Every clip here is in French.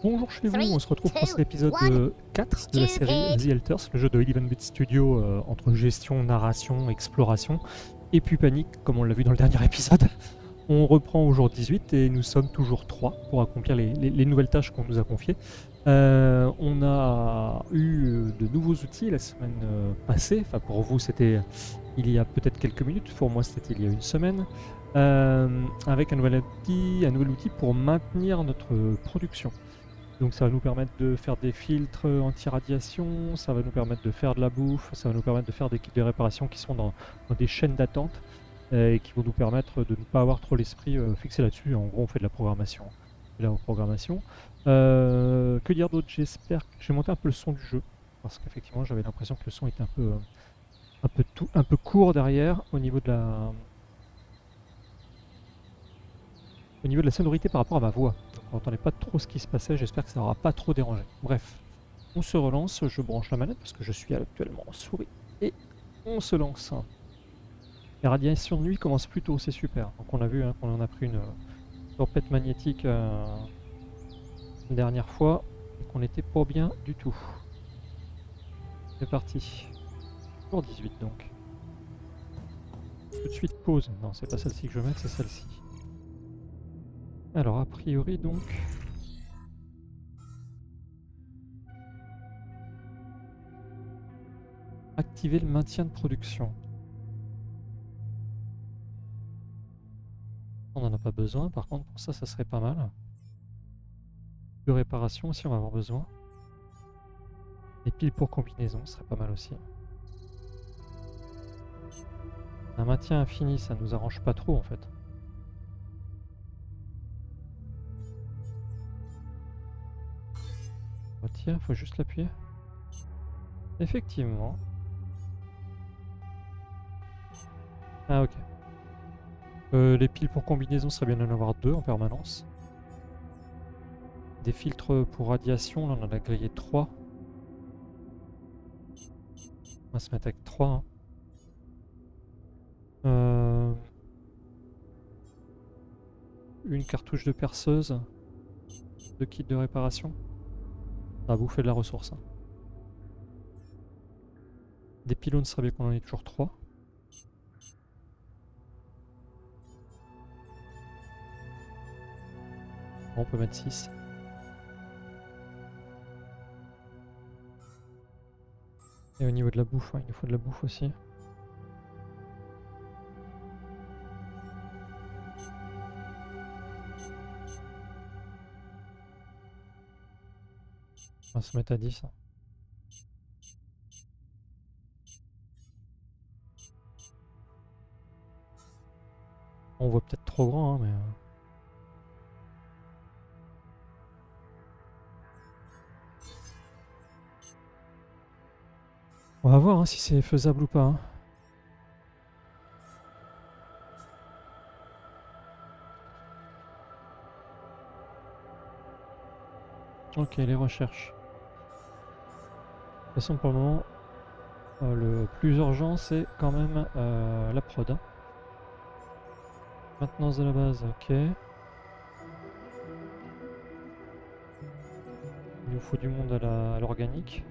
Bonjour chez vous, 3, on se retrouve pour 2, cet épisode 1, 4 de la série stupid. The Alters, le jeu de 11-bit Studio entre gestion, narration, exploration et puis panique, comme on l'a vu dans le dernier épisode. On reprend au jour 18 et nous sommes toujours 3 pour accomplir les nouvelles tâches qu'on nous a confiées. On a eu de nouveaux outils la semaine passée, enfin pour vous c'était il y a peut-être quelques minutes, pour moi c'était il y a une semaine, avec un nouvel outil pour maintenir notre production. Donc ça va nous permettre de faire des filtres anti-radiation, ça va nous permettre de faire de la bouffe, ça va nous permettre de faire des kits de réparation qui sont dans des chaînes d'attente et qui vont nous permettre de ne pas avoir trop l'esprit fixé là-dessus. En gros, on fait de la programmation. De la programmation. Que dire d'autre? J'espère que j'ai monté un peu le son du jeu parce qu'effectivement j'avais l'impression que le son était un peu court derrière au niveau de la sonorité par rapport à ma voix. Donc on n'entendait pas trop ce qui se passait, j'espère que ça n'aura pas trop dérangé. Bref, on se relance, je branche la manette parce que je suis actuellement en souris et on se lance. Les radiations de nuit commencent plus tôt, c'est super. Donc on a vu qu'on en a pris une tempête magnétique une dernière fois et qu'on n'était pas bien du tout. C'est parti. Jour 18 donc. Tout de suite pause. Non, c'est pas celle-ci que je vais mettre, c'est celle-ci. Alors a priori donc... Activer le maintien de production. On n'en a pas besoin, par contre pour ça, ça serait pas mal. De réparation aussi, on va avoir besoin. Et piles pour combinaison, ce serait pas mal aussi. Un maintien infini, ça nous arrange pas trop en fait. Retire, faut juste l'appuyer. Effectivement. Ah ok. Les piles pour combinaison, ça serait bien d'en avoir 2 en permanence. Des filtres pour radiation, là on en a grillé 3. On va se mettre avec 3. Hein. Une cartouche de perceuse. 2 kits de réparation. Ça va bouffer de la ressource. Hein. Des pylônes, ce serait bien qu'on en ait toujours 3. Bon, on peut mettre 6. Et au niveau de la bouffe, ouais, il nous faut de la bouffe aussi. On va se mettre à 10. Hein. On voit peut-être trop grand, hein, mais... On va voir hein, si c'est faisable ou pas. Hein. Ok, les recherches. De toute façon, pour le moment, le plus urgent, c'est quand même la prod. Hein. Maintenance de la base, ok. Il nous faut du monde à l'organique.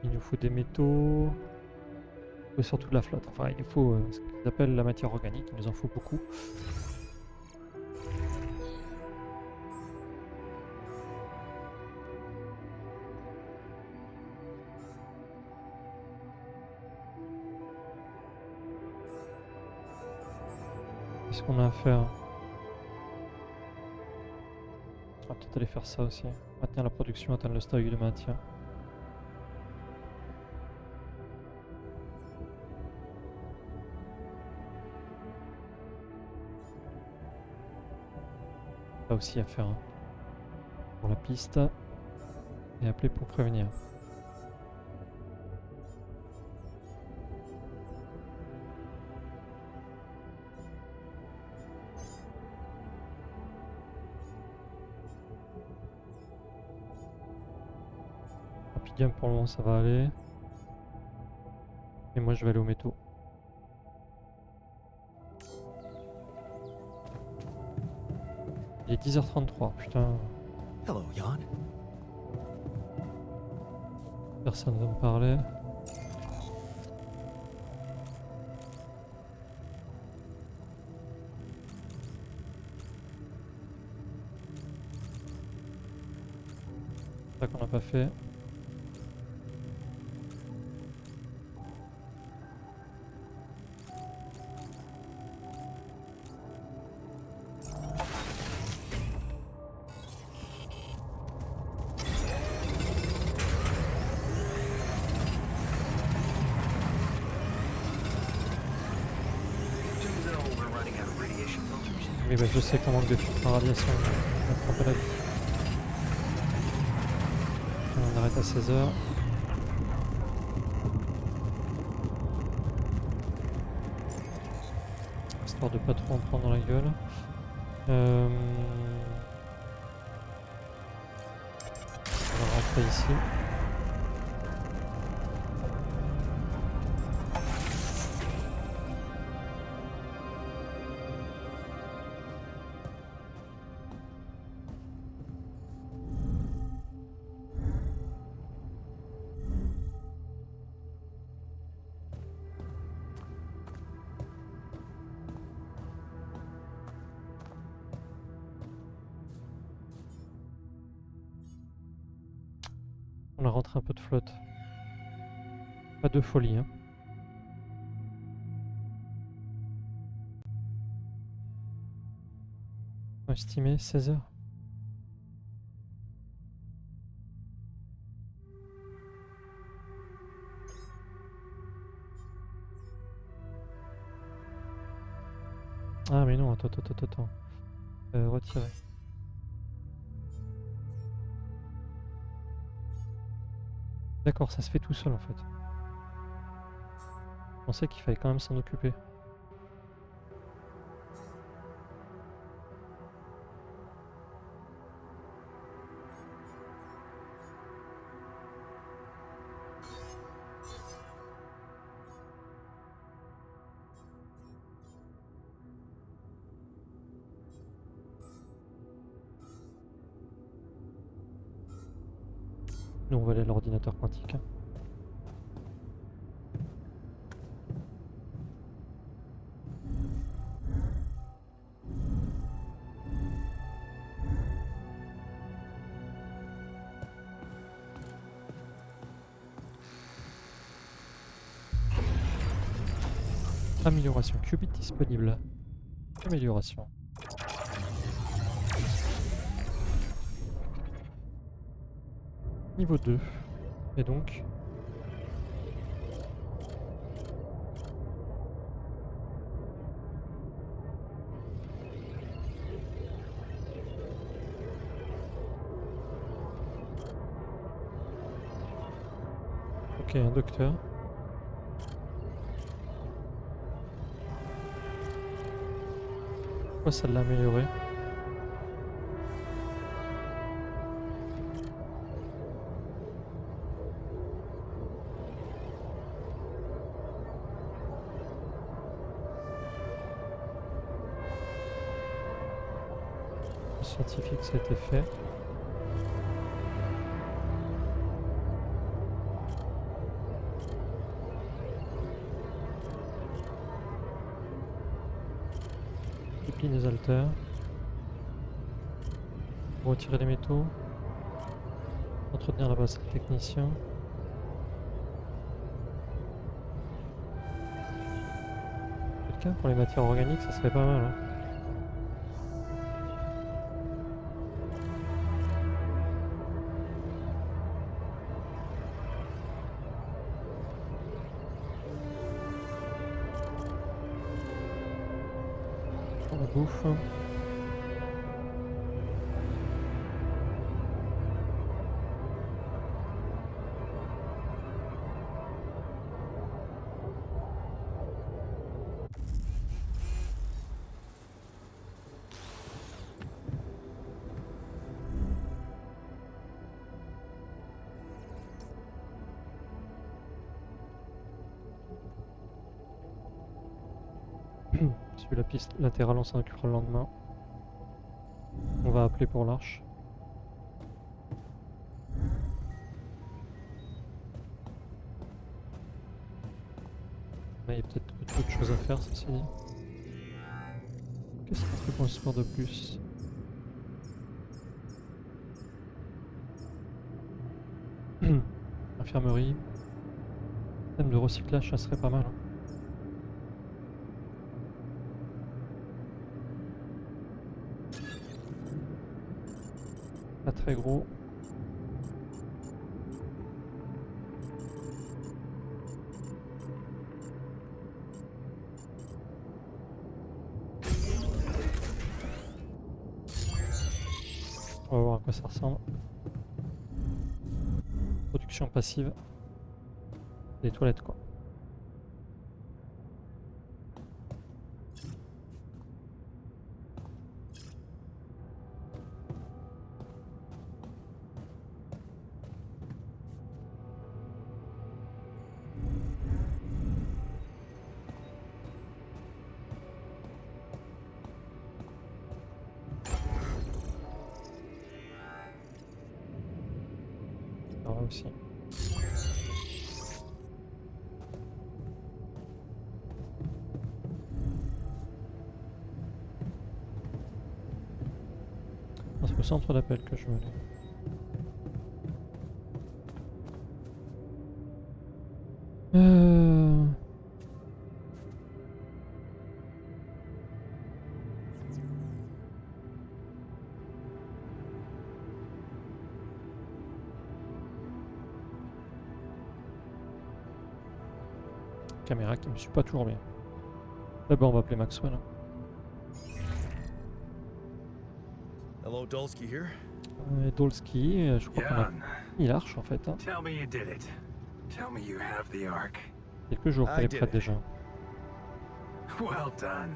Il nous faut des métaux. Il faut surtout de la flotte. Enfin, il nous faut ce qu'ils appellent la matière organique. Il nous en faut beaucoup. Qu'est-ce qu'on a à faire? On va peut-être aller faire ça aussi. Maintenir la production, atteindre le stade de maintien. Ça aussi à faire. Hein. Pour la piste. Et appeler pour prévenir. Rapidium pour le moment ça va aller. Et moi je vais aller au métaux. Il est 10h33, putain, Hello, Jan. personne ne veut me parler. C'est ça qu'on n'a pas fait. Oui, bah, je sais qu'on manque de filtres à radiation. On va tremper la vie. On arrête à 16h. Histoire de pas trop en prendre dans la gueule. On va rentrer ici. On a rentré un peu de flotte. Pas de folie, hein. Estimé 16h. Ah mais non, attends. Retirer. D'accord, ça se fait tout seul en fait. Je pensais qu'il fallait quand même s'en occuper. Nous on va aller à l'ordinateur quantique. Amélioration, qubit disponible. Amélioration. Niveau 2. Et donc ok, un docteur. Pourquoi ça l'a amélioré? Le scientifique, ça a été fait. Dépline les haltères. Retirer les métaux. Entretenir la base technicien. Quelqu'un pour les matières organiques, ça serait pas mal. Hein. Pour la bouffe. Suivez la piste latérale, on s'en occupera le lendemain. On va appeler pour l'arche. Mais il y a peut-être autre chose à faire, ceci dit. Qu'est-ce qu'on peut construire de plus? Infirmerie. Thème de recyclage, ça serait pas mal. Hein. Pas très gros. On va voir à quoi ça ressemble. Production passive. Des toilettes quoi. Là aussi. C'est le centre d'appel que je veux aller. Caméra qui me suit pas toujours bien. D'abord on va appeler Maxwell. Hello, Dulski here. Dolski, je crois qu'on a Jan, mis l'arche en fait. Hein. tell me you did it. Tell me you have the Ark. Quelques jours qu'elle est did prête it. déjà. Well done.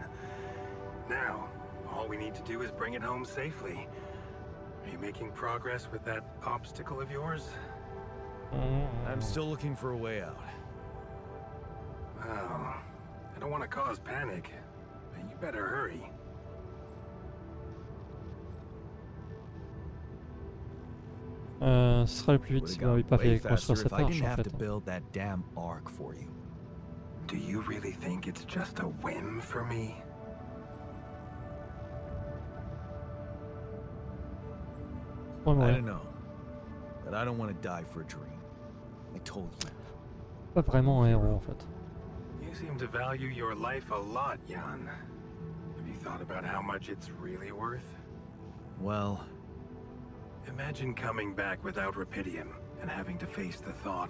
Now, all we need to do is bring it home safely. Are you making progress with that obstacle of yours? I'm still looking for a way out. Oh, I don't want to cause panic, but you better hurry. Ce sera le plus vite Would've si vous n'avez gone pas way fait construire faster cette if I arche didn't en have fait. to build that damn ark for you. Do you really think it's just a whim for me? Ouais, I ouais. don't know, but I don't want to die for a dream. I told you. Pas vraiment un héros en fait. You seem to value your life a lot, Jan. Have you thought about how much it's really worth? Well, Imagine coming back without Rapidium and having to face the thought,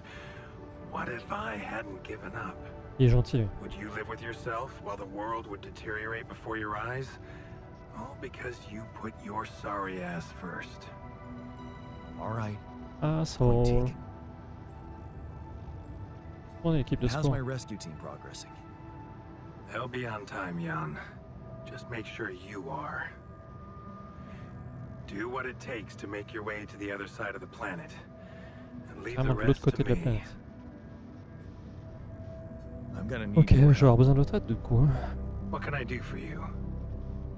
what if I hadn't given up? Il est gentil lui. Would you live with yourself while the world would deteriorate before your eyes? All because you put your sorry ass first. all right. Ah, Point Saul. taken. On est l'équipe de How's sport. my rescue team progressing? They'll be on time, Jan. Just make sure you are. Do what it takes to make your way to the other side of the planet. And leave the Carrément de l'autre rest côté to de la me. planète. I'm gonna need Ok, your je vais avoir help. besoin de l'autre aide du coup. Hein. What can I do for you?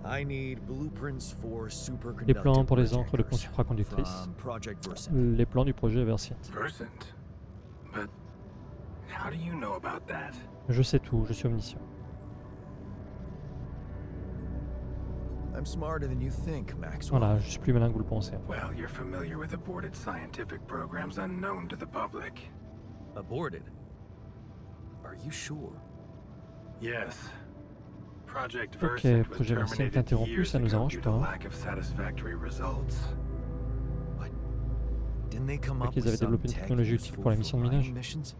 I need blueprints for superconductor Les plans pour les encres de pont projectors supraconductrices. from Project Versant. Les plans du projet Versient. Versant. But how do you know about that? Je sais tout, je suis omniscient. I'm smarter than you think, Maxwell. Voilà, je suis plus malin que vous le pensez. Well, you're familiar with aborted scientific programs unknown to the public. Aborted. Are you sure? Yes. Project Ok, Versant was projet Versient est terminated interrompu, years ça nous ago arrange due to pas. lack of satisfactory results. Didn't they come crois up qu'ils with avaient some développé une tech technologie utile useful pour la mission de for minage. mining missions?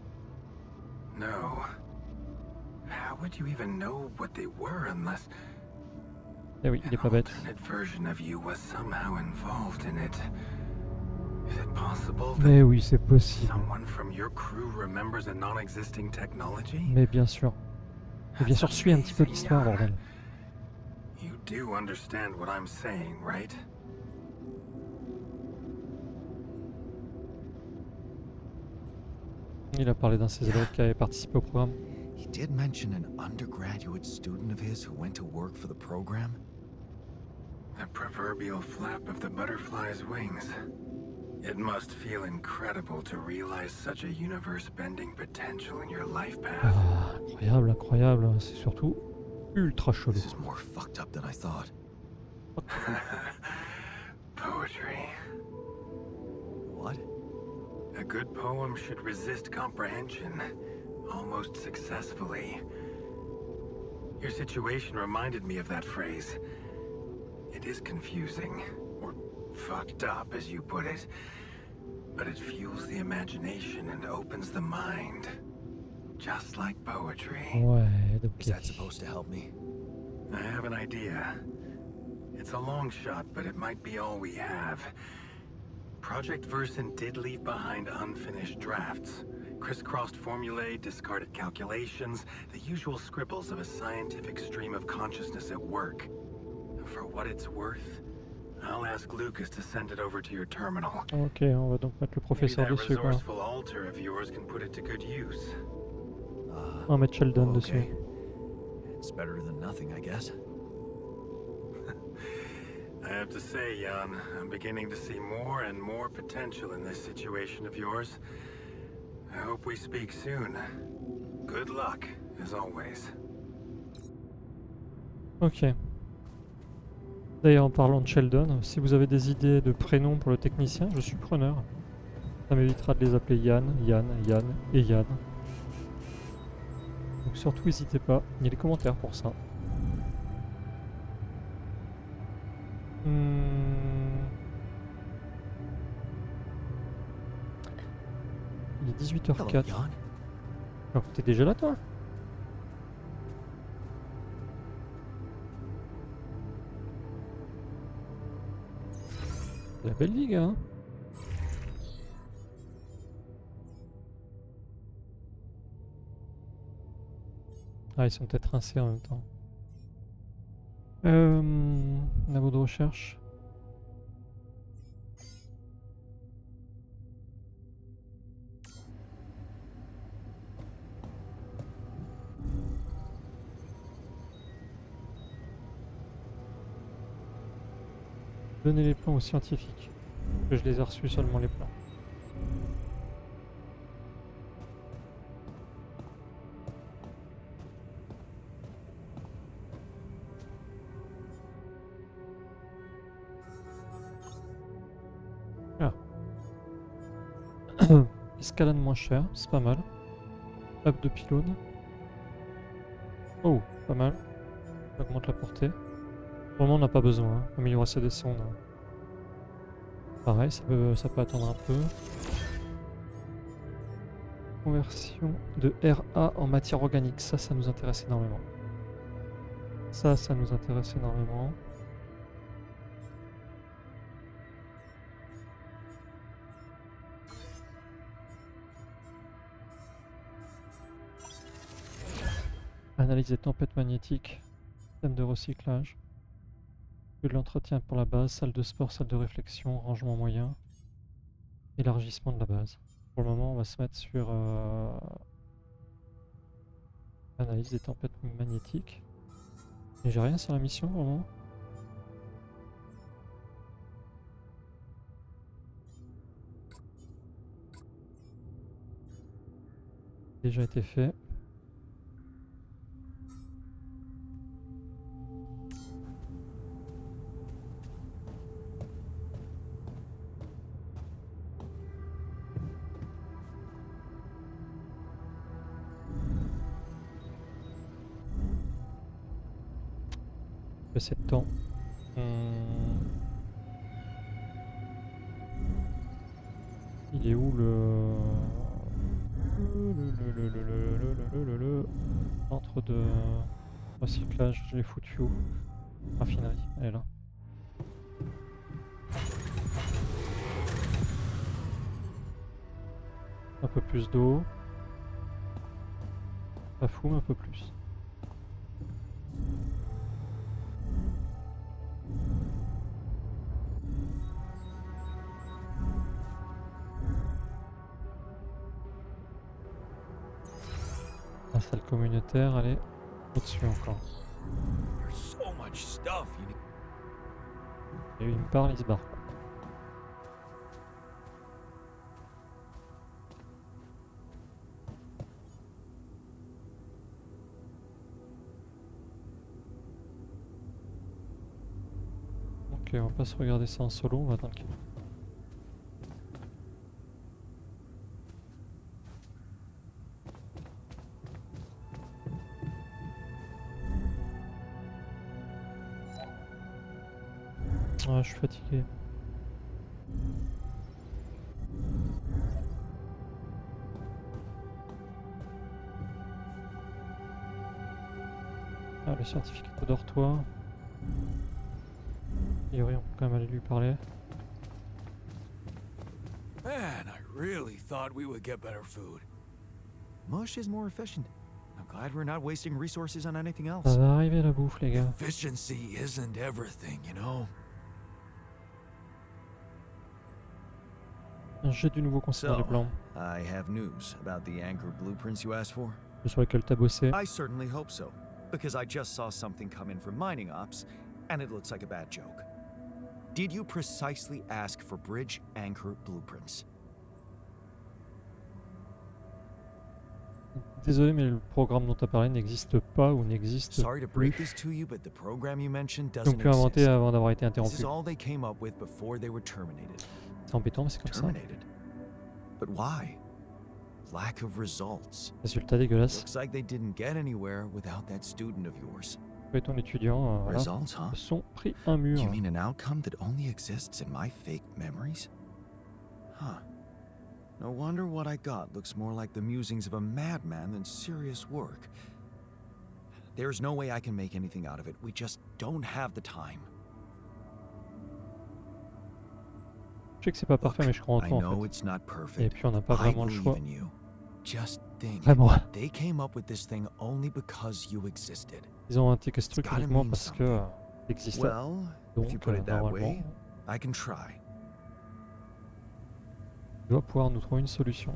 No. How would you even know what they were unless Eh oui, il est an pas bête. alternate version of you was somehow involved in it? Is it possible that Mais oui, c'est possible. someone from your crew remembers a non-existing technology? Mais bien sûr. Et bien That's sûr, suis un petit peu amazing, l'histoire, Jan. bordel. You do understand what I'm saying, right? Il a parlé d'un de ses élèves qui avait participé au programme. He did mention an undergraduate student of his who went to work for the program. The proverbial flap of the butterfly's wings. It must feel incredible to realize such a universe-bending potential in your life path. Ah, incroyable, incroyable. C'est surtout ultra chelou. This is more fucked up than I thought. Poetry. What? A good poem should resist comprehension, almost successfully. Your situation reminded me of that phrase. It is confusing, or fucked up as you put it, but it fuels the imagination and opens the mind, just like poetry. Ouais, Is that ok. supposed to help me? I have an idea. It's a long shot, but it might be all we have. Project Versant did leave behind unfinished drafts. Crisscrossed formulae, discarded calculations, the usual scribbles of a scientific stream of consciousness at work. For what it's worth, I'll ask Lucas to send it over to your terminal. Ok, on va donc mettre le Maybe professeur that dessus, quoi. resourceful alter of yours can put it to good use. On va mettre Sheldon dessus. Okay. It's better than nothing, I guess. I have to say, Jan, I'm beginning to see more and more potential in this situation of yours. I hope we speak soon. Good luck, as always. Ok. D'ailleurs, en parlant de Sheldon, si vous avez des idées de prénoms pour le technicien, je suis preneur. Ça m'évitera de les appeler Yann, Yann, Yann et Yann. Donc surtout, n'hésitez pas, il y a les commentaires pour ça. Il est Hello, 18h04. Jan. Oh, t'es déjà là, toi? La belle vie, gars, hein. Ah, ils sont peut-être rincés en même temps. Labo de recherche. Donnez les plans aux scientifiques. Que je les ai reçus seulement les plans. Ah. Escalade moins cher, c'est pas mal. Hub de pylône. Oh, pas mal. Ça augmente la portée. Pour le moment, on n'a pas besoin. Hein. Amélioration des sondes. Pareil, ça peut attendre un peu. Conversion de RA en matière organique. Ça nous intéresse énormément. Ça nous intéresse énormément. Analyse des tempêtes magnétiques. Système de recyclage. De l'entretien pour la base, salle de sport, salle de réflexion, rangement moyen, élargissement de la base. Pour le moment, on va se mettre sur analyse des tempêtes magnétiques. Et j'ai rien sur la mission pour le moment. Déjà été fait. C'est de temps. Il est où le centre de recyclage? Je l'ai foutu où? Raffinerie, elle est là. Un peu plus d'eau. Pas fou, mais un peu plus. La salle communautaire, elle est au-dessus encore. There's so much stuff. Et il me parle, il se barre. Ok, on va pas se regarder ça en solo, on va attendre qu'il... Ah, je suis fatigué. Ah, le certificat de dortoir. A priori, on peut quand même aller lui parler. Man, I really thought we would get better food. Mush is more efficient. I'm glad we're not wasting resources on anything else. Ça va arriver la bouffe, les gars. Efficiency isn't everything, you know? J'ai du nouveau concernant les So, plans. I have news about the anchor blueprints you asked for. Ceux sur lesquels t'as bossé. I certainly hope so, because I just saw something come in from mining ops, and it looks like a bad joke. Did you precisely ask for bridge anchor blueprints? Désolé, mais le programme dont t'as parlé n'existe pas ou n'existe Sorry to break plus. this to you, but the program you mentioned Ils ont doesn't pu inventer exist. avant d'avoir été This is interrompus. all they came up with before they were terminated. C'est embêtant, mais c'est comme ça. Terminated? But why? Lack of results. Résultat dégueulasse. Looks like they didn't get anywhere without that student of yours. Toi et ton étudiant, voilà, Results, huh? se sont pris un mur. You mean an outcome that only exists in my fake memories? Huh. No wonder what I got looks more like the musings of a madman than serious work. There's no way I can make anything out of it. We just don't have the time. Je sais que c'est pas parfait, mais je crois en I toi en know fait. it's not Et perfect. puis on n'a pas I vraiment le believe choix. in you. Just think. Vraiment. They came up with this thing only because you existed. Ils ont intégré ce truc gotta uniquement mean parce que something. existait. Well, if you Donc put it that normalement, way, I can try. il doit pouvoir nous trouver une solution.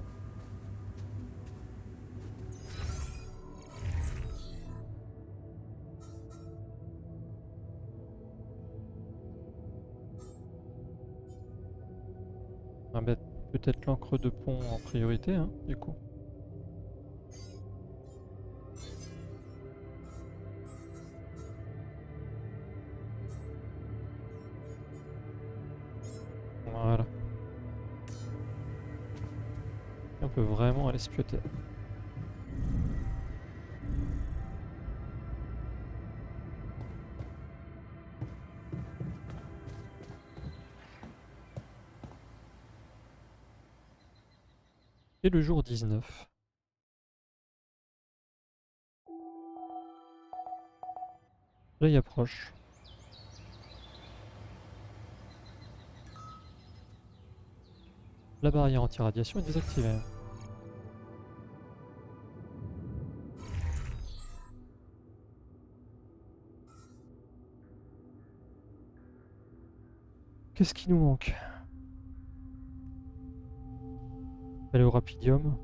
On va mettre peut-être l'encre de pont en priorité, hein, du coup. Voilà. Et on peut vraiment aller se pioter. Et le jour 19. Là, il approche. La barrière anti-radiation est désactivée. Qu'est-ce qui nous manque? Aller au rapidium.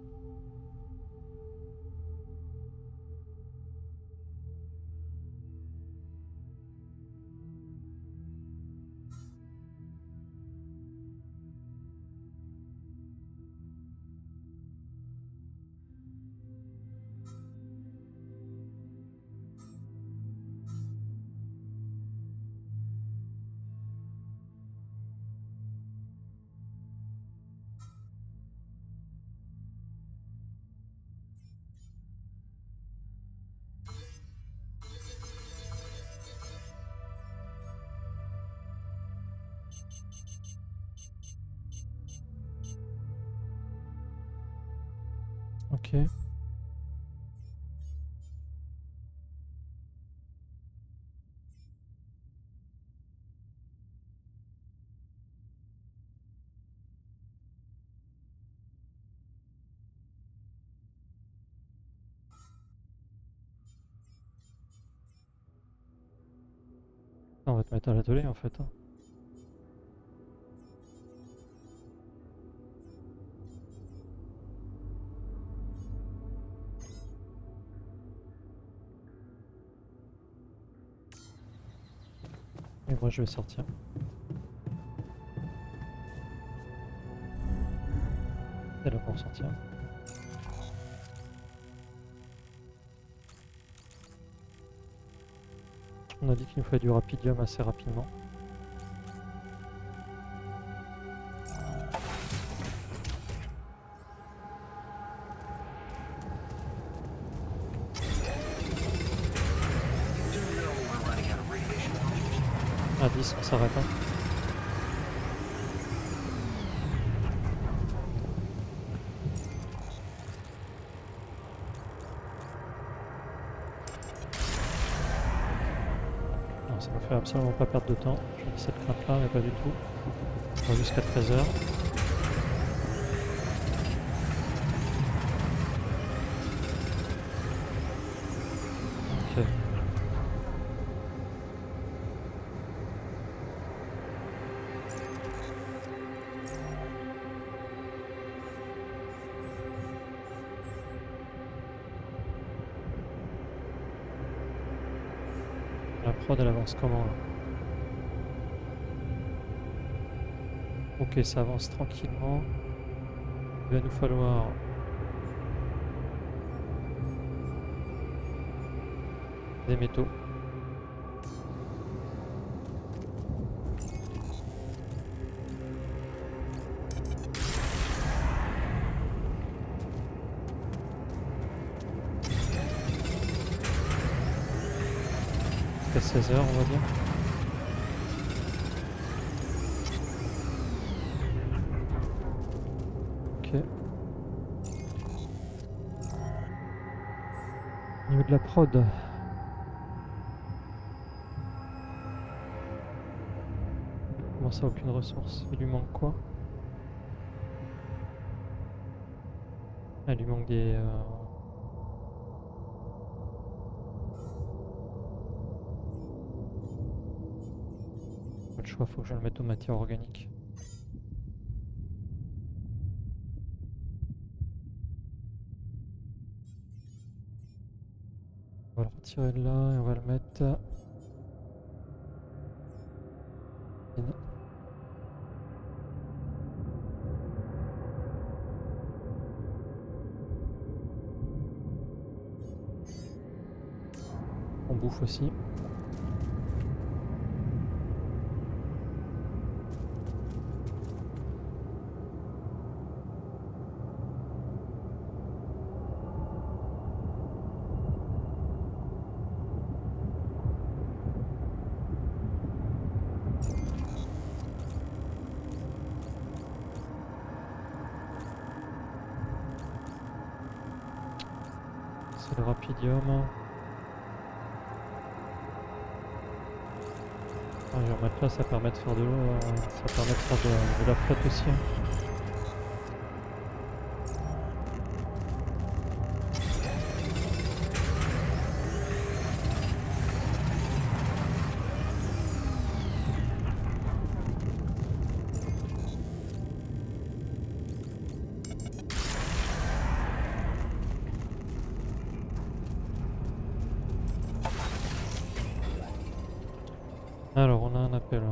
Ok. On va te mettre à l'atelier en fait, hein. Et moi je vais sortir. ressentir. On a dit qu'il nous fallait du rapidium assez rapidement. À 10, on s'arrête. Hein. Non, ça ne fait absolument pas perdre de temps. J'ai cette crainte là, mais pas du tout. On va jusqu'à 13h. Ok. La prod elle avance comment là? Ok, ça avance tranquillement. Il va nous falloir des métaux. Jusqu'à 16h on va dire. Ok. Au niveau de la prod. Comment ça, aucune ressource? Il lui manque quoi? Ah, il lui manque des... Pas de choix, faut que je le mette aux matières organiques. On va le retirer de là et on va le mettre... On bouffe aussi. C'est le rapidium. Ah, je vais remettre là, ça permet de faire de l'eau, ça permet de faire de la flotte aussi. Hein. Alors, on a un appel.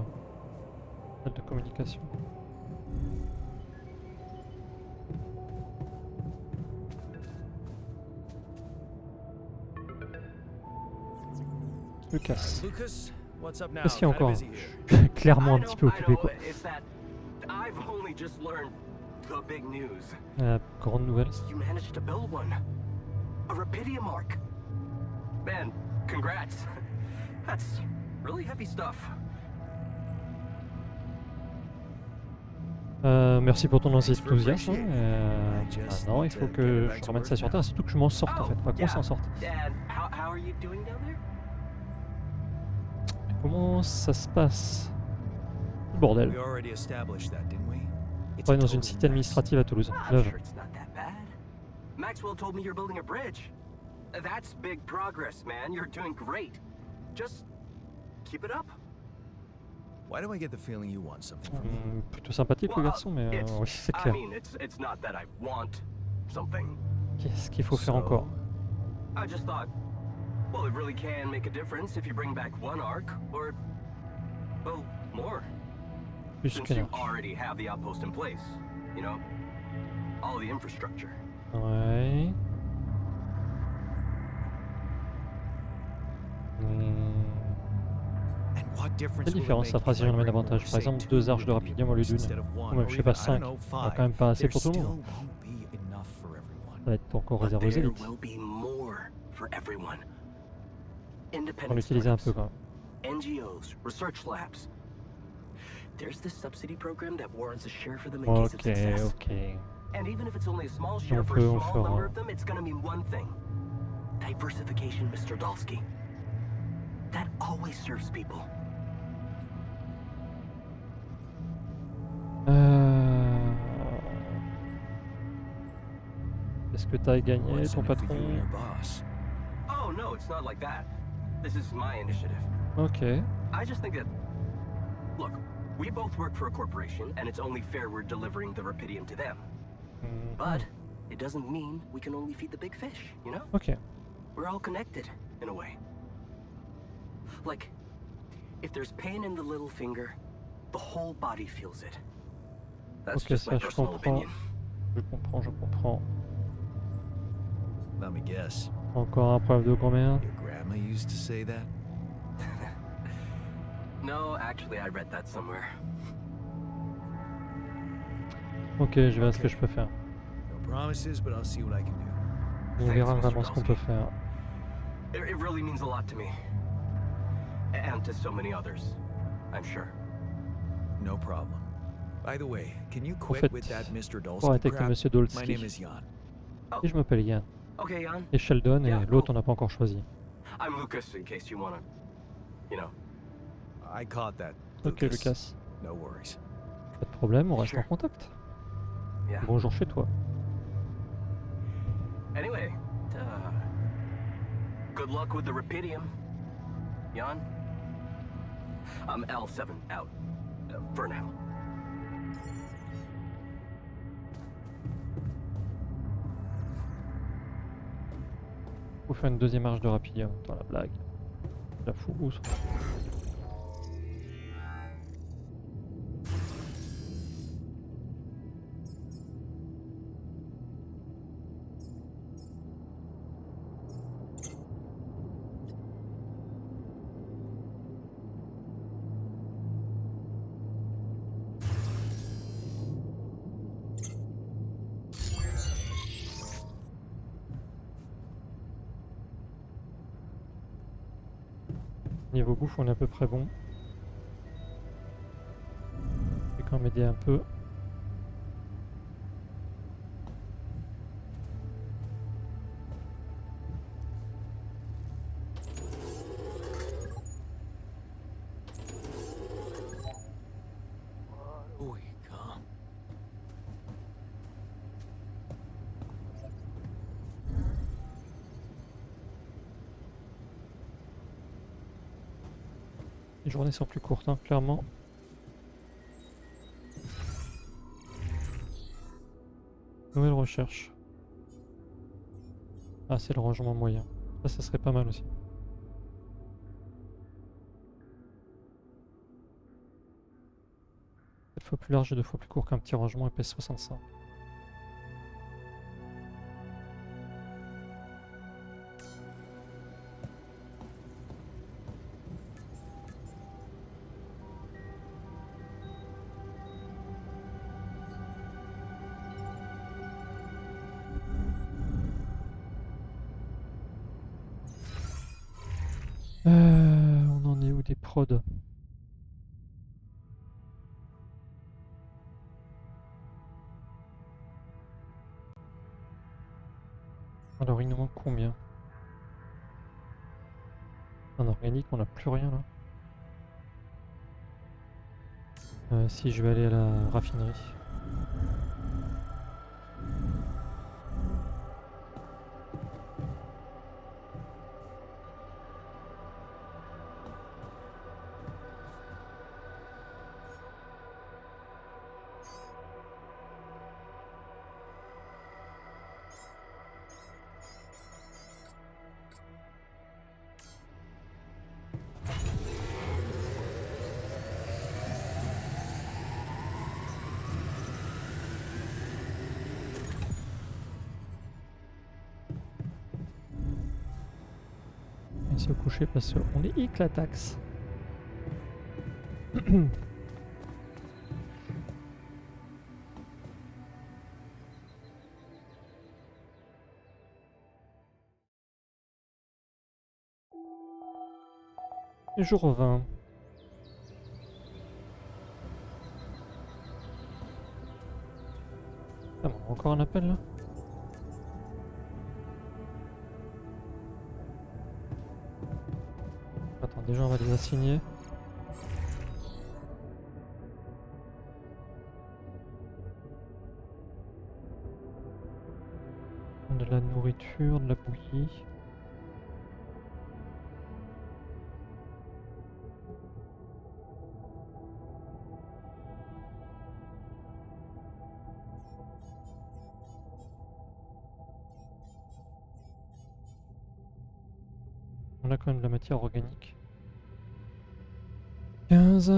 Appel de communication. Lucas. Lucas, what's up now? Est-ce qu'il y a Kinda encore busy here. clairement un petit peu occupé quoi. It's that I've only just learned the big news. Grande nouvelle. You managed to build one. A Rapidium arc. Man, congrats. That's really heavy stuff. Merci pour ton enthousiasme. Maintenant, il faut que je ramène ça sur Terre, surtout que je m'en sorte en fait, pas qu'on s'en sorte. And how are you doing down there? Comment ça se passe? Bordel. We already established that, didn't we? It's On a est dans une total cité mess. administrative à Toulouse. I'm Neuve. sure it's not that bad. Maxwell told me you're building a bridge. That's big progress, man. You're doing great. Just keep it up. Why do I get the feeling you want something from me? Plutôt sympathique le Well, garçon, mais it's- oui, c'est I clair. mean, it's not that I want something. Qu'est-ce qu'il faut faire So, encore? I just thought, well, it really can make a difference if you bring back one arc, or, well, more. Plus Since qu'un you arc. already have the outpost in place, you know? all the infrastructure. Ouais. And what difference Quelle will it différence make ça fera if si I j'en amène bring davantage? more, Par say, exemple, 2 2 arches de rubidium Rapidium au lieu ores d'une. instead of Ou 1, même, or je sais pas, even, I don't 5. know, Ça va 5? quand même pas assez There pour tout le still monde. won't be enough for everyone. Ça va être encore But réservé aux there élites. will be more for everyone. On Independent l'utilisait un peu startups, quand même. NGOs, research labs. There's this subsidy program that warrants a share for them in case of Ok, success. ok. And even if it's only a small On share for a peut, on small number fera. of them, it's gonna mean one thing. Diversification, Mr. Dalsky. That always serves people. Est-ce que t'as gagné What's ton in it for you and patron? your boss? Oh, no, it's not like that. This is my initiative. Ok. I just think that... Look, we both work for a corporation, and it's only fair we're delivering the Rapidium to them. Mhm. But it doesn't mean we can only feed the big fish, you know? Ok. We're all connected, in a way. Like, if there's pain in the little finger, the whole body feels it. That's Ok, just my ça je personal comprends. opinion. Je comprends, je comprends. Let me guess. Encore un problème de grand-mère. Your grandma used to say that? No, actually, I read that somewhere. Ok, je verrai ce que je peux faire. No promises, but I'll see what I can do. On Thanks, verra Mr. vraiment ce qu'on peut Dalsky. faire. It really means a lot to me. And to so many others, I'm sure. No problem. By the way, can you En quit fait, with that Mr. faut Dolsky arrêter avec le crap? monsieur My name Dolsky. is Jan. Et je m'appelle Yann. Okay, Jan. Et Sheldon, Yeah, et l'autre cool. on n'a pas encore choisi. I'm Lucas, in case you wanna, you know. I caught that, Ok, Lucas. Lucas. No worries. Pas de problème, on reste en Sure. contact. Yeah. Bonjour chez toi. Anyway, good luck with the Rapidium, Jan. I'm L7 out, for now. Faut faire une deuxième marche de Rapidium. Dans la blague. La fou où ça? Niveau bouffe, on est à peu près bon. Je vais quand même aider un peu. We come. Les journées sont plus courtes, hein, clairement. Nouvelle recherche. Ah, c'est le rangement moyen. Ça serait pas mal aussi. Cette fois plus large et 2 fois plus court qu'un petit rangement PS65. On en est où des prods? Alors il nous manque combien? En organique on n'a plus rien là. Si je vais aller à la raffinerie. se coucher parce qu'on est éclataxe. Jour 20. Ah bon, encore un appel là? Attends, déjà on va les assigner. De la nourriture, de la bouillie. On a quand même de la matière organique. 15.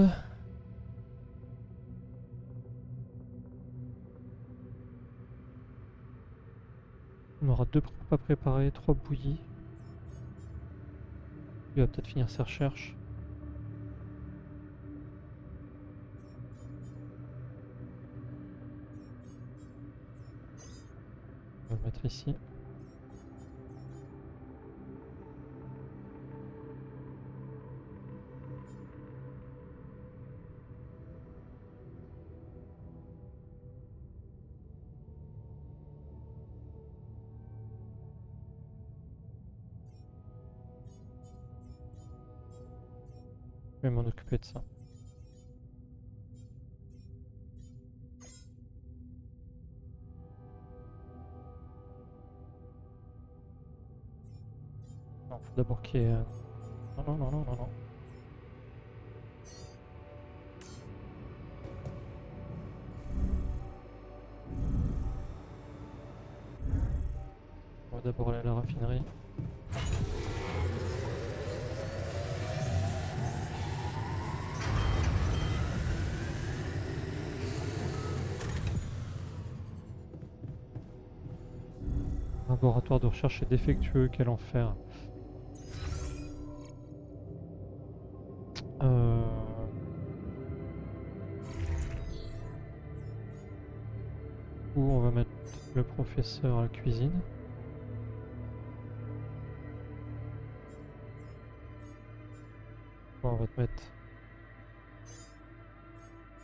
On aura 2 repas préparés, 3 bouillies. Il va peut-être finir ses recherches. On va le mettre ici. Je vais m'en occuper de ça. Non, faut d'abord qu'il y ait... Non, non, non, non, non, non. On va d'abord aller à la raffinerie. Laboratoire de recherche est défectueux, quel enfer. Où on va mettre le professeur à la cuisine. Bon, on va te mettre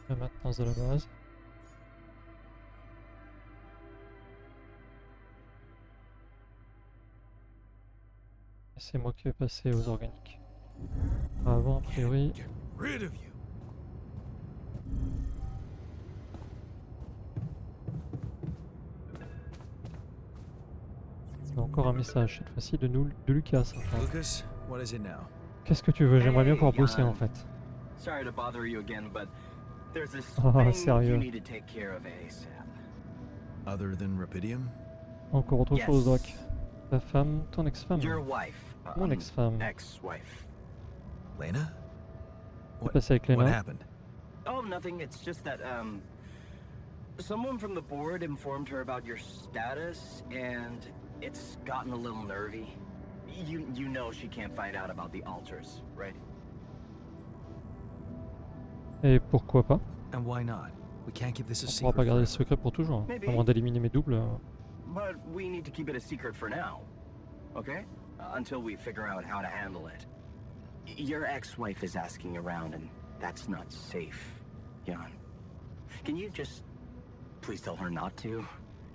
la maintenance de la base. Et c'est moi qui vais passer aux organiques. Avant, a priori... Get rid of you. Il y a encore un message, cette fois-ci de Lucas. Enfin, Lucas, what is it now? qu'est-ce que tu veux? J'aimerais bien Hey, pouvoir bosser Jan. en fait. Sorry to bother you again, but there's this Ah, thing sérieux. you need to take care of ASAP. Other than Rapidium? Encore autre chose, Doc. Yes. Ta femme, ton ex-femme. Your wife. Mon ex-femme. Ex-wife. Lena? Qu'est-ce passé avec What Lena? happened? Oh, nothing. It's just that, someone from the board informed her about your status, and it's gotten a little nervy. You know she can't find out about the altars, right? Et pourquoi pas? And why not? We can't keep this a On pourra secret pas garder le forever. secret pour toujours. Maybe. À moins d'éliminer mes doubles. But we need to keep it a secret for now, okay? Until we figure out how to handle it. Your ex-wife is asking around, and that's not safe, Jan. Can you just please tell her not to?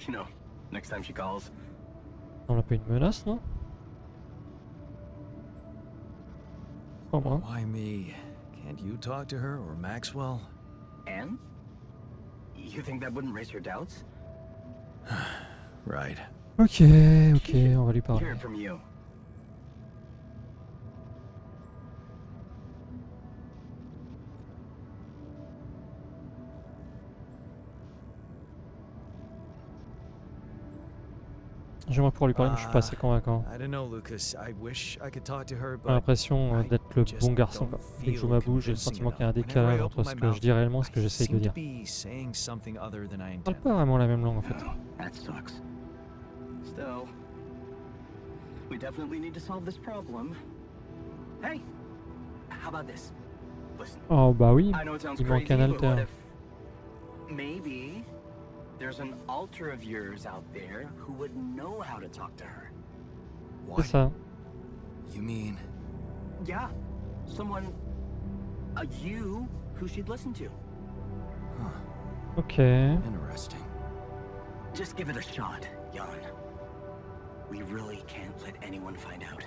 You know, next time she calls. On n'a pas une menace, non? Pas moi. Why me? Can't you talk to her or Maxwell? And? You think that wouldn't raise your doubts? Right. Ok, ok, on va lui parler. Hear it from you. J'aimerais pouvoir lui parler, mais je suis pas assez convaincant. I don't know, Lucas. I wish I could talk to her, J'ai but l'impression I d'être le just bon garçon. don't Dès que je feel m'avoue, j'ai le convincing sentiment qu'il y a un enough. Whenever I décalage open entre ce my que mouth, je dis réellement et ce que I j'essaye de seem to dire. be saying something other than I On parle intend. pas vraiment la même langue en fait. That sucks. Still, we definitely need to solve this problem. Hey, how about this? Listen, Oh bah oui, I know it sounds il manque crazy, un but what alter. if maybe there's an alter of yours out there who would know how to talk to her? C'est What? ça. You mean... Yeah, someone, a you who she'd listen to. Huh. Ok. Interesting. Just give it a shot, Jan. We really can't let anyone find out.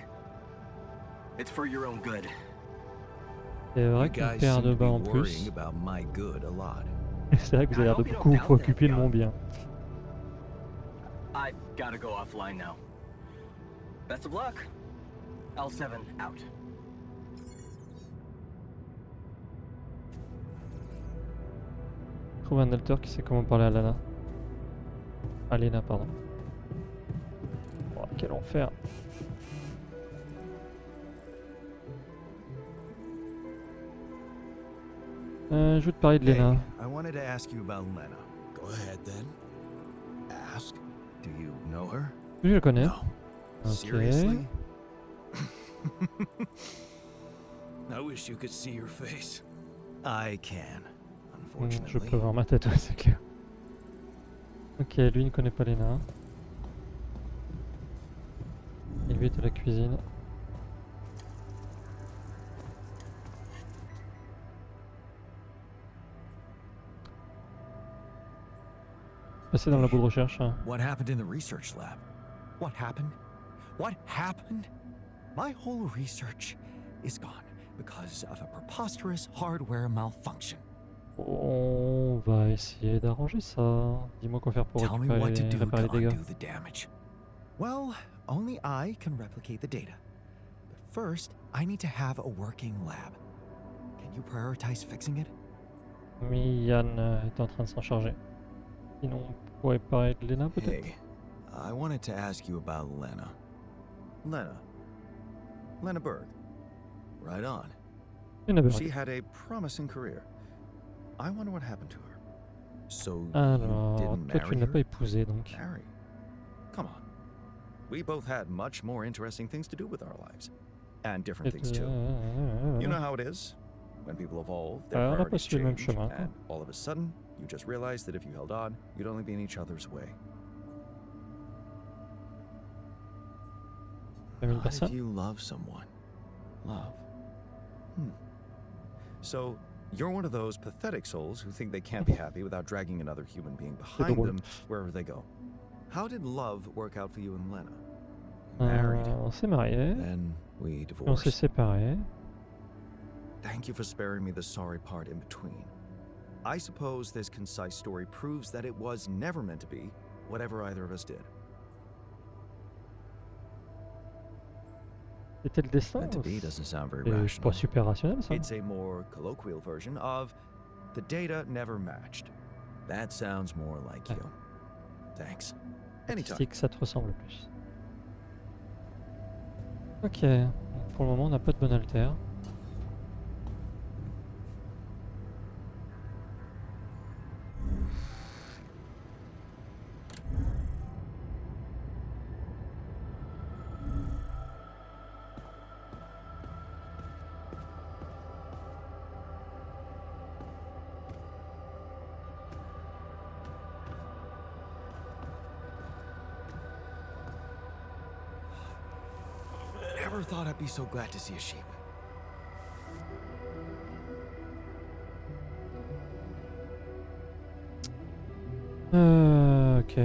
It's for your own good. C'est You vrai qu'une guys paire seem de to be bas en worrying plus. about my good a lot. C'est vrai que vous avez I l'air de hope you beaucoup don't vous doubt préoccuper de that, mon Jan. bien. I gotta go offline now. Best of luck. L7 out. Trouve un alter qui sait comment parler à Lana. À Lena, pardon. Oh, quel enfer. Je vais te parler de Hey, Lena. I wanted to ask you about Lena. Go ahead then. Ask? Do you know her? Je la connais. No. Ok. Seriously? I wish you could see your face. I can, Je unfortunately. peux voir ma tête, ouais, c'est clair. Ok, lui il ne connaît pas Lena. Et lui est à la cuisine. Passer dans le labo de recherche. What happened in the research lab? What happened? What happened? My whole research is gone because of a preposterous hardware malfunction. On va essayer d'arranger ça. Dis-moi quoi faire pour Tell me what to do réparer les to dégâts. undo the damage. Well, only I can replicate the data. But first, I need to have a working lab. Can you prioritize fixing it? Oui, Yann est en train de s'en charger. Sinon, on pourrait parler de Lena peut-être. Hey, I wanted to ask you about Lena. Lena Berg. Right on. Lena Berg. She had a promising career. I wonder what happened to her. So Alors, you didn't toi tu marry ne l'as her? pas épousée donc. Marry? Come on. We both had much more interesting things to do with our lives. And different things too. You know how it is. When people evolve, their on n'a pas priorities suivi le même change, chemin, quoi. and all of a sudden, you just realize that if you held on, you'd only be in each other's way. Même une How personne. did you love someone? Love? So, you're one of those pathetic souls who think they can't be happy without dragging another human being behind drôle. them wherever they go. How did love work out for you and Lena? We married, On s'est mariés, then we puis on s'est divorced. séparés. Thank you for sparing me the sorry part in between. I suppose this concise story proves that it was never meant to be, whatever either of us did. C'était le destin. Meant to be doesn't sound very C'est pas rational. super rationnel ça. It's a more colloquial version of the data never matched. That sounds more like you. Thanks. Anytime. Statistique, ça te ressemble plus. Ok, donc pour le moment on n'a pas de bon alter. Never thought I'd be so glad to see a sheep. Ok.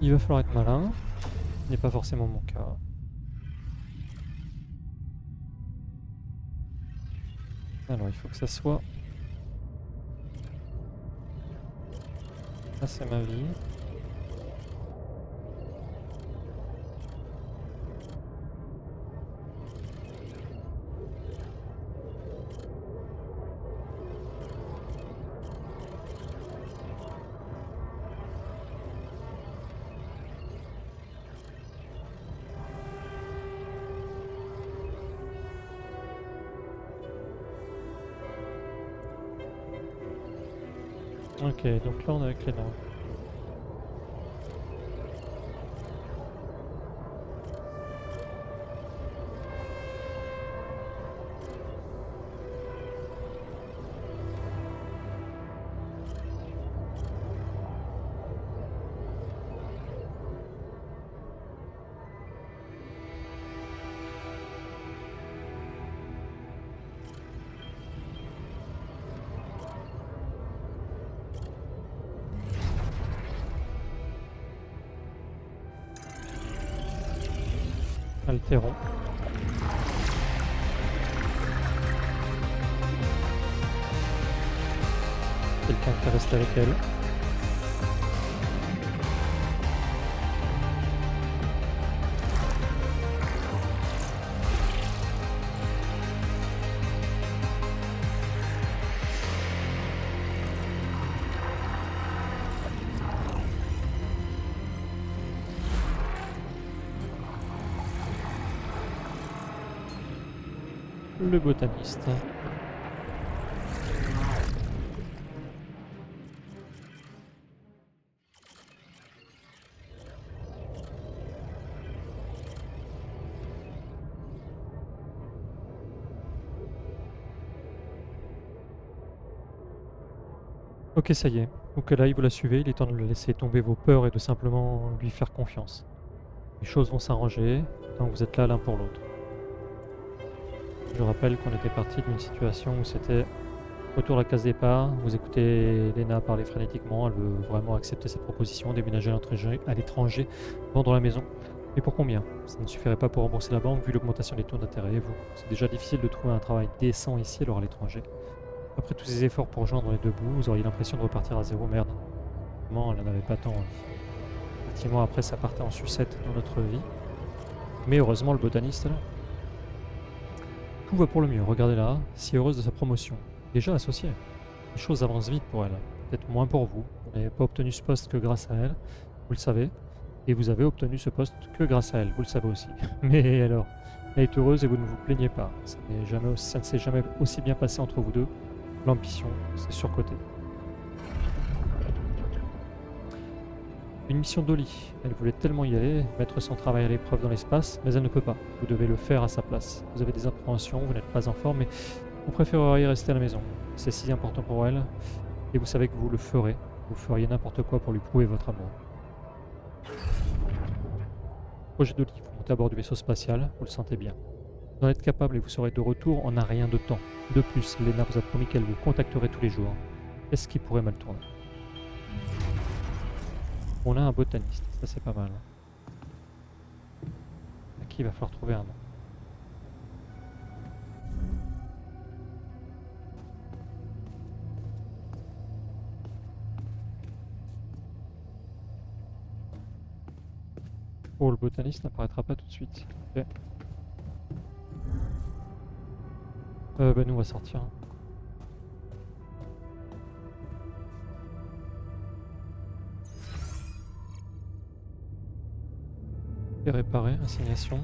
Il va falloir être malin. Ce n'est pas forcément mon cas. Alors il faut que ça soit... Ça c'est ma vie. Ok, donc là on est avec les nains. Altéron. Quelqu'un qui reste avec elle. Le botaniste. Ok, ça y est. Donc là, vous la suivez, il est temps de le laisser tomber vos peurs et de simplement lui faire confiance. Les choses vont s'arranger tant que vous êtes là l'un pour l'autre. Je rappelle qu'on était parti d'une situation où c'était autour de la case départ, vous écoutez Lena parler frénétiquement, elle veut vraiment accepter cette proposition, déménager à l'étranger, vendre la maison. Mais pour combien? Ça ne suffirait pas pour rembourser la banque vu l'augmentation des taux d'intérêt. C'est déjà difficile de trouver un travail décent ici, alors à l'étranger. Après tous ces efforts pour joindre les deux bouts, vous auriez l'impression de repartir à zéro. Merde. Vraiment, elle n'en avait pas tant envie. Effectivement, après, ça partait en sucette dans notre vie. Mais heureusement, le botaniste, là, tout va pour le mieux. Regardez là, si heureuse de sa promotion. Déjà associée. Les choses avancent vite pour elle. Peut-être moins pour vous. Vous n'avez pas obtenu ce poste que grâce à elle, vous le savez. Et vous avez obtenu ce poste que grâce à elle, vous le savez aussi. Mais alors, elle est heureuse et vous ne vous plaignez pas. Ça ne s'est jamais aussi bien passé entre vous deux. L'ambition, c'est surcoté. Une mission d'Oli. Elle voulait tellement y aller, mettre son travail à l'épreuve dans l'espace, mais elle ne peut pas. Vous devez le faire à sa place. Vous avez des appréhensions, vous n'êtes pas en forme, mais vous préféreriez rester à la maison. C'est si important pour elle, et vous savez que vous le ferez. Vous feriez n'importe quoi pour lui prouver votre amour. Projet d'Oli, vous montez à bord du vaisseau spatial, vous le sentez bien. Vous en êtes capable et vous serez de retour en un rien de temps. De plus, Lena vous a promis qu'elle vous contacterait tous les jours. Qu'est-ce qui pourrait mal tourner? On a un botaniste, ça c'est pas mal. À qui il va falloir trouver un nom. Oh, le botaniste n'apparaîtra pas tout de suite. Ok. Bah nous on va sortir. Et réparer, assignation.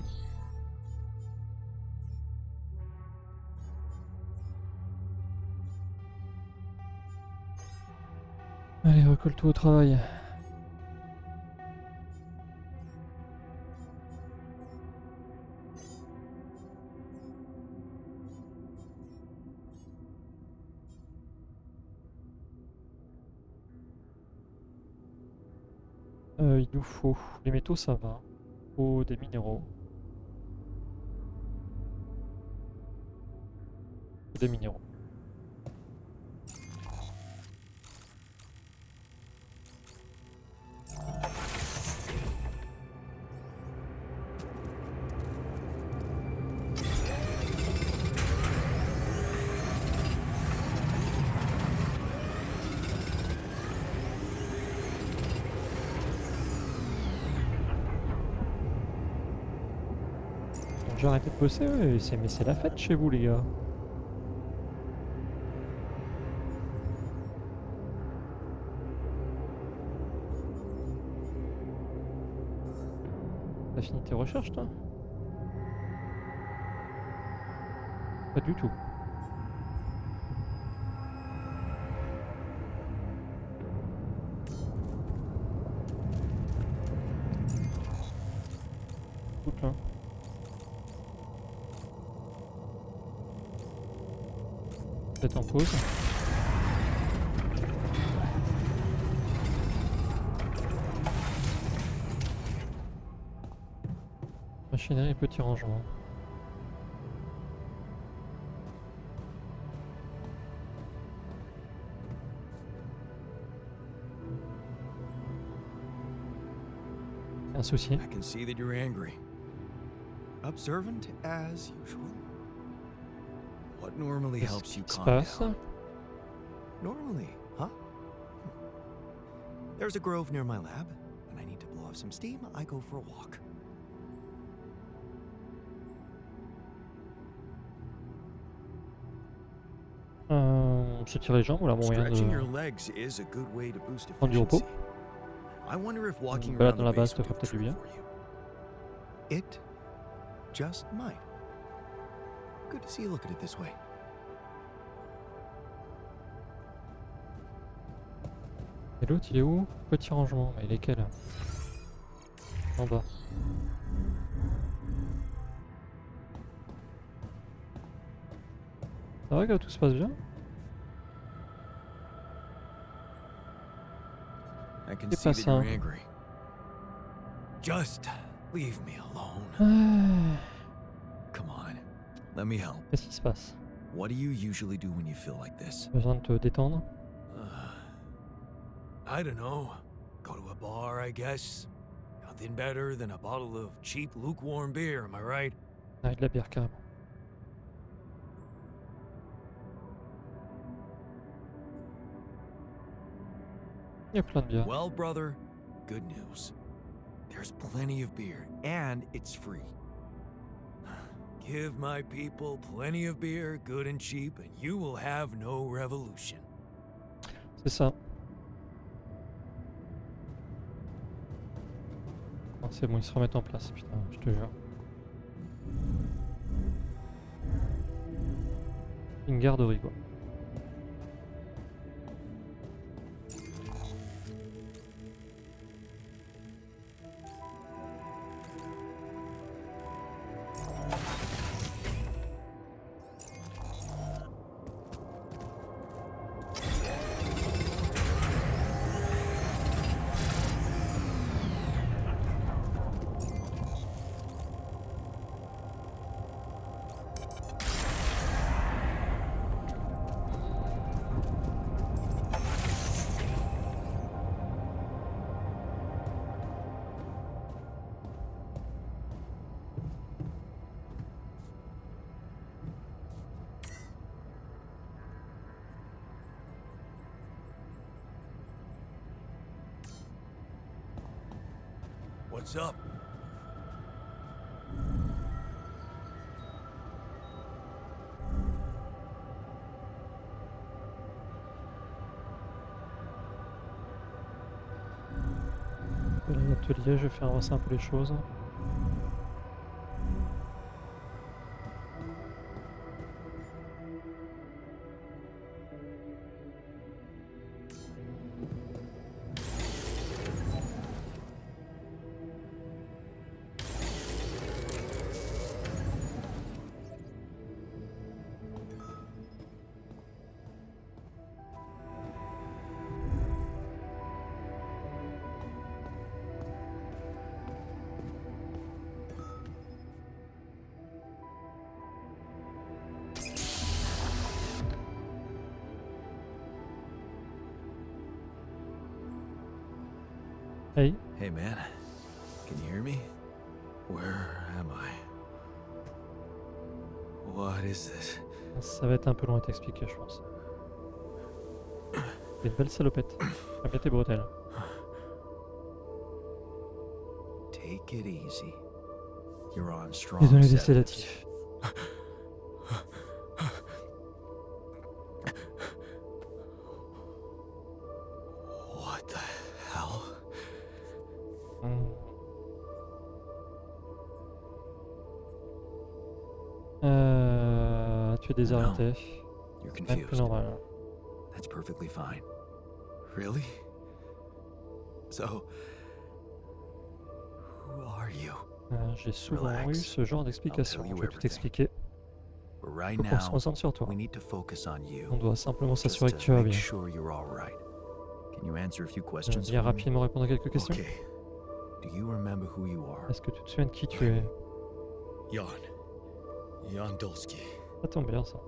Allez, recolle-toi au travail. Il nous faut les métaux, ça va. Il faut des minéraux. Des minéraux. J'ai arrêté de bosser, ouais, mais c'est la fête chez vous les gars. T'as fini tes recherches toi? Pas du tout. mettre en pause. Machinerie et petits rangements. Un souci. I can see that you're angry. Observant as usual. What normally helps you Qu'est-ce qui se calm passe? down? Normally, huh? There's a grove near my lab. When I need to blow off some steam, I go for a walk. Se tirer les jambes, voilà mon moyen Stretching your de legs is a good way to boost prendre du repos. efficiency. I wonder if walking Une balade around dans la the base base te would fera do the peut-être du trick bien. for you. It just might. Good to see you look at it this way. Et l'autre il est où? Petit rangement, mais lesquels? En bas. C'est vrai que tout se passe bien? I can C'est see pas that ça. you're angry. Just leave me alone. Ah, Come on, let me help. qu'est-ce qui se passe? What do you usually do when you feel like this? Besoin de te détendre? I don't know. Go to a bar, I guess. Nothing better than a bottle of cheap, lukewarm beer, am I right? Ah, de la bière carrément. Il y a plein de bières. Well, brother, good news. There's plenty of beer, and it's free. Give my people plenty of beer, good and cheap, and you will have no revolution. C'est ça. Oh, c'est bon, ils se remettent en place, putain, je te jure. Une garderie quoi. What's up? L'atelier, je vais faire avancer un peu les choses. Hey, Hey, man. Can you hear me? Where am I? What is this? ça va être un peu long à t'expliquer, je pense. T'es une belle salopette. Ah bien tes bretelles. Take it easy. You're on strong Désolé des sedatives. sédatifs. What the hell? Hmm. Tu es désorienté. You're Rien de plus confused. normal. That's perfectly fine. Really? So, who are you? J'ai souvent eu Relax. ce genre I'll d'explication. tell you Je vais tout everything. expliquer. But right Faut qu'on se now, concentre sur toi. we need to focus on you. On doit simplement Just s'assurer que to tu vas make bien. sure you're all right. Can you answer a few questions Bien for me? rapidement répondre à quelques questions. Okay. Do you remember who you are? Est-ce que tu te souviens de qui tu es? Jan. Jan Dolsky. Ça tombe bien ça.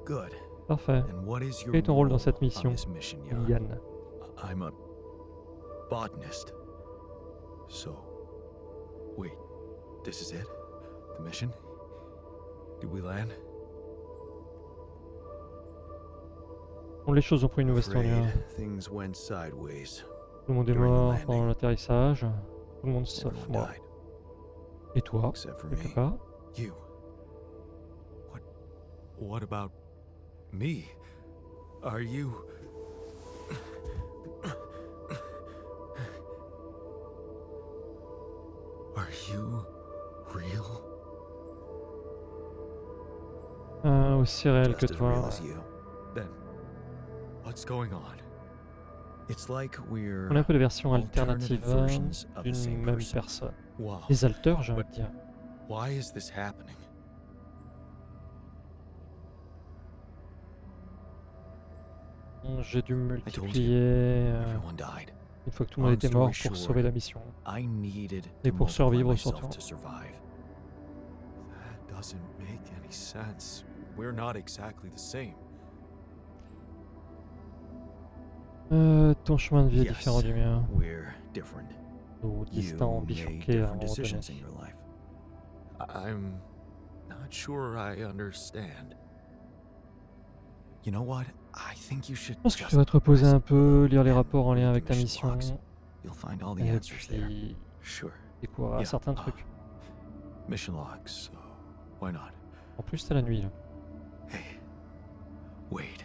Good. Parfait. And what is your Quel est ton rôle dans role cette on mission, this mission, Jan? Yann? I'm a botanist. So, wait, this is it? The mission? Did we land? Bon, les choses ont pris une mauvaise tournure. Afraid things went sideways. Tout le monde est during the mort landing. pendant l'atterrissage. Tout le monde sauf Everyone moi. died, Et toi, except for quelque me. part? You. What about me? Are you... Are you real? Aussi réel que Just as real toi. as you. Then, what's going on? It's like we're On a un peu de versions alternative alternatives versions of the d'une same même person. personne. Wow. Des alters, j'ai envie de dire. Why is this happening? J'ai dû told you, multiplier Everyone died. une fois que tout le monde long était story mort pour short, sauver la mission. I needed Et to pour multiply survivre myself surtout. to survive. That doesn't make any sense. We're not exactly the same. Ton chemin de vie est Yes, différent du mien. we're different. Nos You destins made bifurqués à un different moment donné. decisions in your life. I'm not sure I understand. You know what? I think you should Je pense que tu just devrais te reposer un rest peu, lire les and rapports en lien read avec the ta mission mission, logs. You'll find all the et answers there. puis Sure. découvrir Yeah, certains trucs. Mission logs, so why not? En plus, t'as la nuit là. Hey, wait.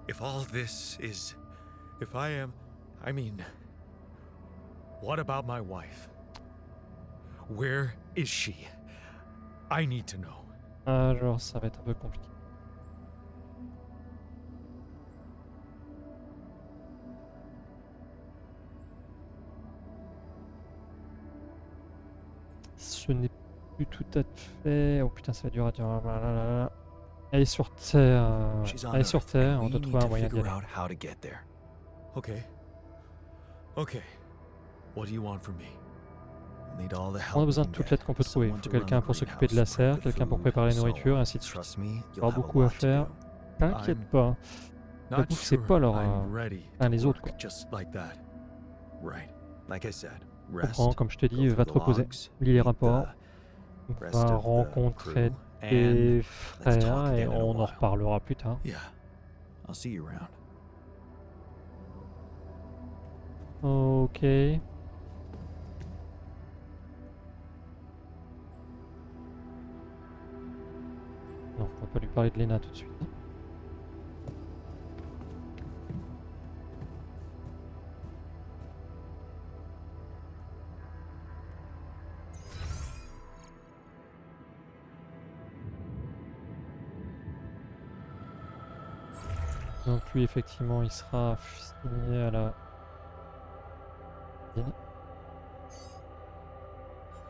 If all this is... If I am... I mean... What about my wife? Where is she? I need to know. Alors, ça va être un peu compliqué. Ce n'est plus tout à fait... Oh putain, ça va durer. Elle est sur Terre. She's on Elle est sur Earth, Terre, and on we doit need trouver un to moyen d'y figure aller. out how to get there. Okay. Okay. What do you want from me? We'll need all the help On a we besoin can de toute get. l'aide qu'on peut trouver. Il Someone faut to run quelqu'un the pour s'occuper de la greenhouse, serre, prep the quelqu'un pour food, préparer la so nourriture, ainsi de suite. trust me, Il y you'll aura have a beaucoup à lot to faire. do. T'inquiète I'm pas. Not bouffe, c'est sure pas leur, I'm ready un to les autres, work quoi. just like that. Right. Like I said, Je rest. comprends, comme je t'ai go dit, through va te the reposer. logs, Lis les meet rapports. the rest Va of the rencontrer crew, and tes let's frères talk et again in a on en while. reparlera plus tard. Yeah. I'll see you around. Ok. Non, on va pas lui parler de Lena tout de suite. Donc lui, effectivement, il sera signé à la mine.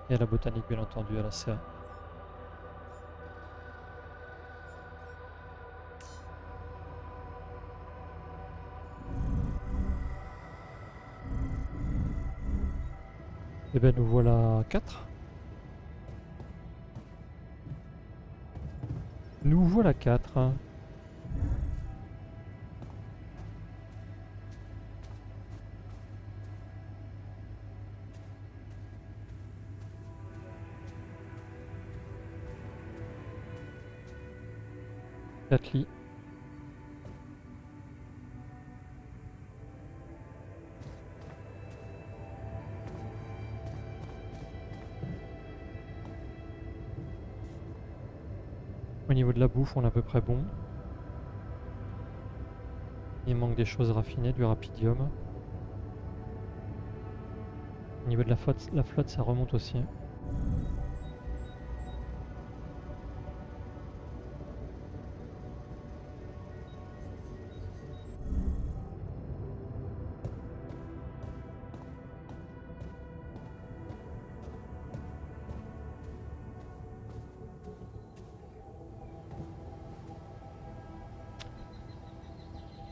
Et à la botanique, bien entendu, à la serre. Et ben nous voilà 4. Nous voilà 4. Lits. Au niveau de la bouffe, on est à peu près bon. Il manque des choses raffinées, du rapidium. Au niveau de la flotte, ça remonte aussi.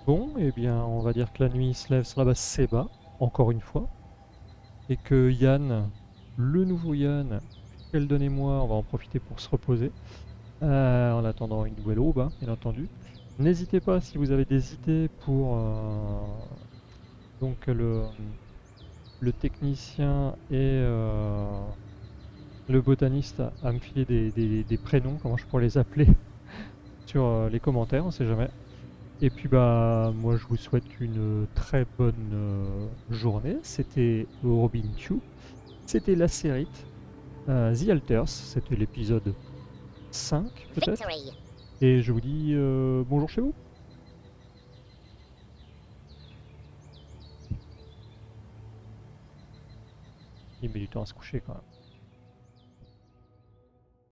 Bon, eh bien, on va dire que la nuit se lève sur la base Seba, encore une fois, et que Yann, le nouveau Yann, Sheldon et moi, on va en profiter pour se reposer, en attendant une nouvelle aube, hein, bien entendu. N'hésitez pas si vous avez des idées pour donc le technicien et le botaniste à me filer des prénoms, comment je pourrais les appeler, sur les commentaires, on sait jamais. Et puis bah moi je vous souhaite une très bonne journée. C'était Robin Chu, c'était la série The Alters, c'était l'épisode 5 peut-être. Et je vous dis bonjour chez vous. Il met du temps à se coucher quand même.